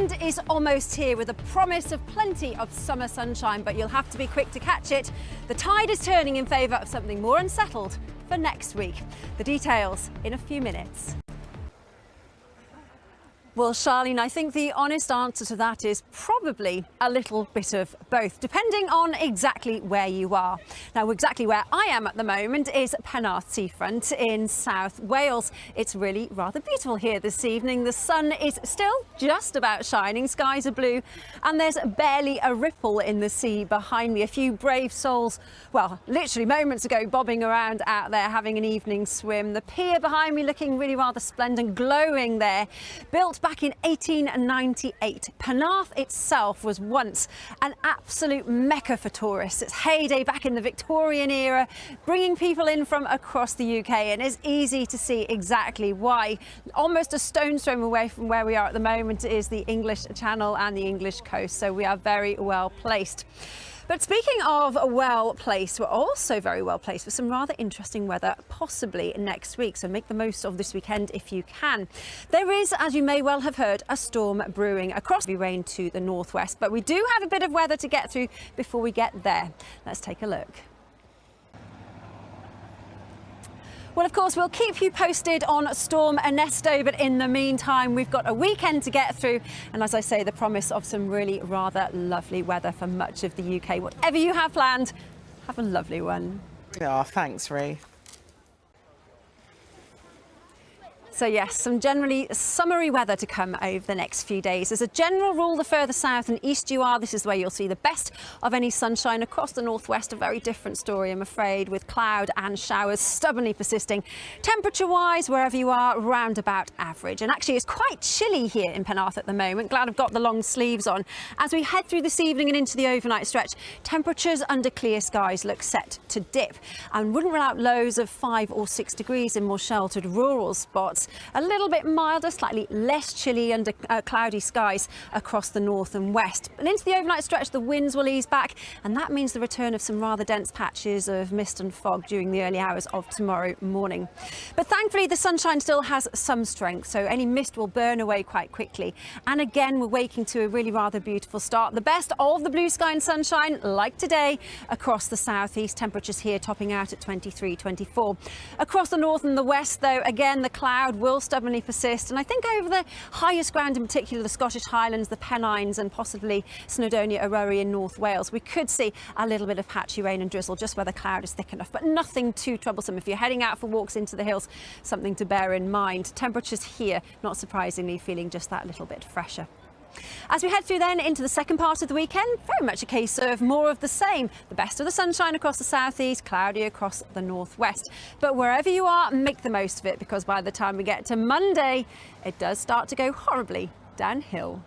weekend is almost here with a promise of plenty of summer sunshine, but you'll have to be quick to catch it. The tide is turning in favour of something more unsettled for next week. The details in a few minutes. Well, Charlene, I think the honest answer to that is probably a little bit of both, depending on exactly where you are. Now, exactly where I am at the moment is Penarth Seafront in South Wales. It's really rather beautiful here this evening. The sun is still just about shining, skies are blue, and there's barely a ripple in the sea behind me. A few brave souls, well, literally moments ago, bobbing around out there having an evening swim. The pier behind me looking really rather splendid, glowing there. Built back in 1898, Penarth itself was once an absolute mecca for tourists. Its heyday back in the Victorian era, bringing people in from across the UK, and it's easy to see exactly why. Almost a stone's throw away from where we are at the moment is the English Channel and the English coast, so we are very well placed. But speaking of well placed, we're also very well placed for some rather interesting weather, possibly next week. So make the most of this weekend if you can. There is, as you may well have heard, a storm brewing across the rain to the northwest. But we do have a bit of weather to get through before we get there. Let's take a look. Well, of course, we'll keep you posted on Storm Ernesto, but in the meantime, we've got a weekend to get through. And as I say, the promise of some really rather lovely weather for much of the UK. Whatever you have planned, have a lovely one. Oh, thanks, Ruth. So yes, some generally summery weather to come over the next few days. As a general rule, the further south and east you are, this is where you'll see the best of any sunshine. Across the northwest, a very different story, I'm afraid, with cloud and showers stubbornly persisting. Temperature-wise, wherever you are, round about average. And actually, it's quite chilly here in Penarth at the moment. Glad I've got the long sleeves on. As we head through this evening and into the overnight stretch, temperatures under clear skies look set to dip, and wouldn't rule out lows of 5 or 6 degrees in more sheltered rural spots. A little bit milder, slightly less chilly under cloudy skies across the north and west. And into the overnight stretch, the winds will ease back, and that means the return of some rather dense patches of mist and fog during the early hours of tomorrow morning. But thankfully, the sunshine still has some strength, so any mist will burn away quite quickly. And again, we're waking to a really rather beautiful start. The best of the blue sky and sunshine, like today, across the southeast. Temperatures here topping out at 23, 24. Across the north and the west, though, again, the cloud will stubbornly persist, and I think over the highest ground, in particular the Scottish Highlands, the Pennines and possibly Snowdonia, Aurora in North Wales, we could see a little bit of patchy rain and drizzle just where the cloud is thick enough, but nothing too troublesome. If you're heading out for walks into the hills, something to bear in mind. Temperatures here, not surprisingly, feeling just that little bit fresher. As we head through then into the second part of the weekend, very much a case of more of the same. The best of the sunshine across the southeast, cloudy across the northwest. But wherever you are, make the most of it, because by the time we get to Monday, it does start to go horribly downhill.